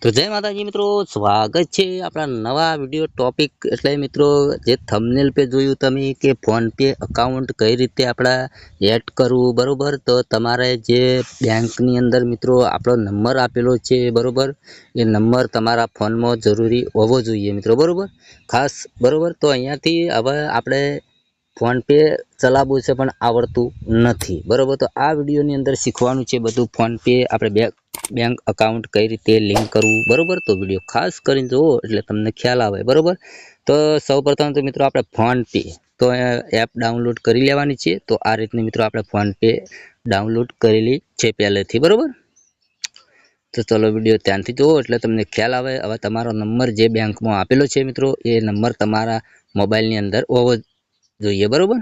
तो जय माताजी मित्रों, स्वागत है अपना नवा वीडियो टॉपिक એટલે મિત્રો જે થંબનેલ पे જોયું તમે કે ફોન पे અકાઉન્ટ કઈ રીતે આપડા એડ કરવું બરોબર। તો તમારે જે બેંકની અંદર મિત્રો આપણો નંબર આપેલો છે બરોબર, એ નંબર તમારા ફોનમાં જરૂરી હોવો જોઈએ મિત્રો બરોબર, ખાસ બરોબર। તો અહીંયાથી હવે આપણે फोन पे चलावવું છે પણ આવડતું નથી બરોબર। તો આ વિડિયોની અંદર શીખવાનું છે બધું फोन पे આપણે बैंक अकाउंट कई रीते लिंक करવું बरोबर। तो वीडियो खास કરીને જોવો એટલે તમને ખ્યાલ આવે બરોબર। તો સૌપ્રથમ તો મિત્રો આપણે फोन पे તો એપ ડાઉનલોડ કરી લેવાની છે। તો આ રીતની મિત્રો આપણે फोन पे ડાઉનલોડ કરેલી છે પહેલેથી બરોબર। તો ચલો વિડિયો ધ્યાનથી જોવો એટલે તમને ખ્યાલ આવે। હવે તમારો નંબર જે બેંકમાં આપેલો છે મિત્રો એ નંબર તમારા મોબાઈલની અંદર હોવો જોઈએ બરોબર।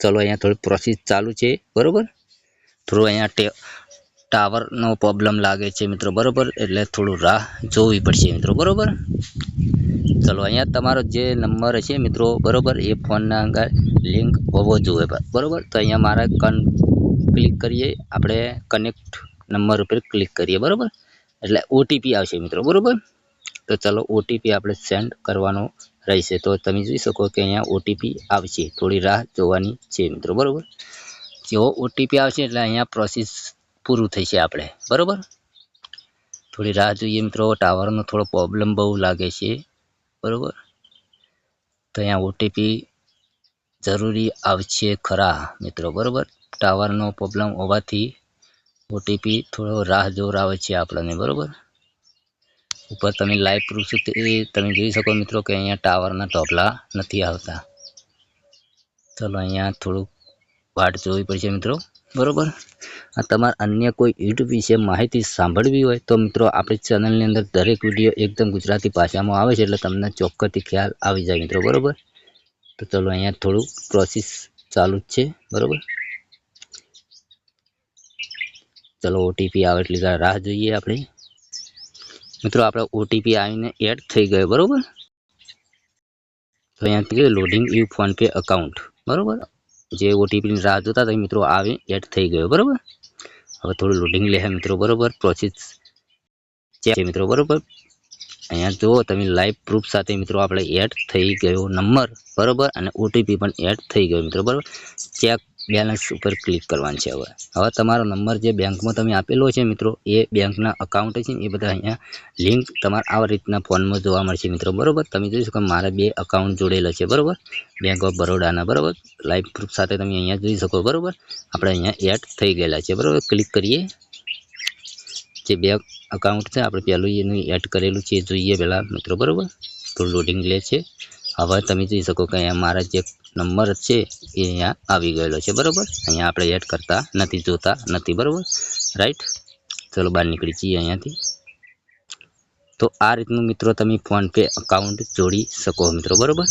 ચલો અહીંયા થોડી પ્રોસેસ ચાલુ છે બરોબર। થોડું અહીંયા टावरનો પ્રોબ્લેમ લાગે છે મિત્રો બરોબર, એટલે થોડું રાહ જોવી પડશે મિત્રો બરોબર। ચલો અહીંયા તમારો જે નંબર છે મિત્રો બરોબર એ ફોનના અંદર લિંક હોવો જોઈએ બરોબર। તો અહીંયા મારા ક્લિક કરીએ, આપણે કનેક્ટ નંબર ઉપર ક્લિક કરીએ બરોબર, એટલે ઓટીપી આવશે મિત્રો બરોબર। તો ચલો ઓટીપી આપણે સેન્ડ કરવાનો રહેશે। તો તમે જોઈ શકો કે અહીંયા ઓટીપી આવશે, થોડી રાહ જોવાની છે મિત્રો બરોબર। જો ઓટીપી આવશે એટલે અહીંયા પ્રોસેસ પૂરું થશે આપણે બરોબર। થોડી રાહ જોઈએ મિત્રો, ટાવરનો થોડો પ્રોબ્લેમ બહુ લાગે છે બરોબર। તો અહીંયા ઓટીપી જરૂરી આવશે ખરા મિત્રો બરોબર, ટાવરનો પ્રોબ્લેમ હોવાથી ઓટીપી થોડો રાહ જોરાવે છે આપણને બરોબર। ઉપર તમે લાઈવ પ્રૂફ તમે જોઈ શકો મિત્રો કે અહીંયા ટાવરના ટોપલા નથી આવતા। ચલો અહીંયા થોડું વાટ જોવી પડશે મિત્રો બરોબર। આ તમારે અન્ય કોઈ યુટ્યુબ વિશે માહિતી સાંભળવી હોય તો મિત્રો આપણી ચેનલની અંદર દરેક વિડીયો એકદમ ગુજરાતી ભાષામાં આવે છે, એટલે તમને ચોક્કસથી ખ્યાલ આવી જાય મિત્રો બરોબર। તો ચલો અહીંયા થોડું પ્રોસેસ ચાલુ જ છે બરોબર। ચલો ઓટીપી આવે એટલે રાહ જોઈએ આપણે મિત્રો। આપણે ઓટીપી આવીને એડ થઈ ગયો બરોબર। તો અહીંયા loading you phone pay account બરોબર, જે ઓટીપીની રાહ જોતા હતા મિત્રો આવી એડ થઈ ગયો બરોબર। હવે થોડું લોડિંગ લે મિત્રો બરોબર, પ્રોસેસ છે મિત્રો બરોબર। અહીંયા જુઓ તમે લાઈવ પ્રૂફ સાથે મિત્રો આપણે એડ થઈ ગયો નંબર બરોબર, અને ઓટીપી પણ એડ થઈ ગયો મિત્રો બરોબર। ચેક બેલેન્સ ઉપર ક્લિક કરવાનું છે। હવે તમારો નંબર જે બેંકમાં તમે આપેલો છે મિત્રો એ બેંકના અકાઉન્ટ છે એ બધા અહીંયા લિંક તમારે આવા રીતના ફોનમાં જોવા મળશે મિત્રો બરોબર। તમે જોઈ શકો મારા બે અકાઉન્ટ જોડેલા છે બરોબર, બેંક ઓફ બરોડાના બરોબર, લાઈવ પ્રૂફ સાથે તમે અહીંયા જોઈ શકો બરોબર। આપણે અહીંયા એડ થઈ ગયેલા છે બરોબર। ક્લિક કરીએ, જે બેંક અકાઉન્ટ છે આપણે પહેલું એનું એડ કરેલું છે જોઈએ પહેલાં મિત્રો બરોબર। થોડું લોડિંગ લે છે। હવે તમે જોઈ શકો કે અહીંયા મારા જે નંબર છે એ અહીંયા આવી ગયેલો છે બરોબર। અહીંયા આપણે એડ કરતા નથી, જોતા નથી બરોબર, રાઈટ। ચલો બહાર નીકળી જઈએ અહીંયાથી। તો આ રીતનું મિત્રો તમે ફોન પે અકાઉન્ટ જોડી શકો મિત્રો બરોબર।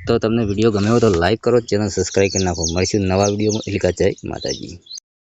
તો તમને વિડીયો ગમ્યો હોય તો લાઈક કરો, ચેનલ સબસ્ક્રાઈબ કરી નાખો। મળીશું નવા વિડીયોમાં। જય માતાજી।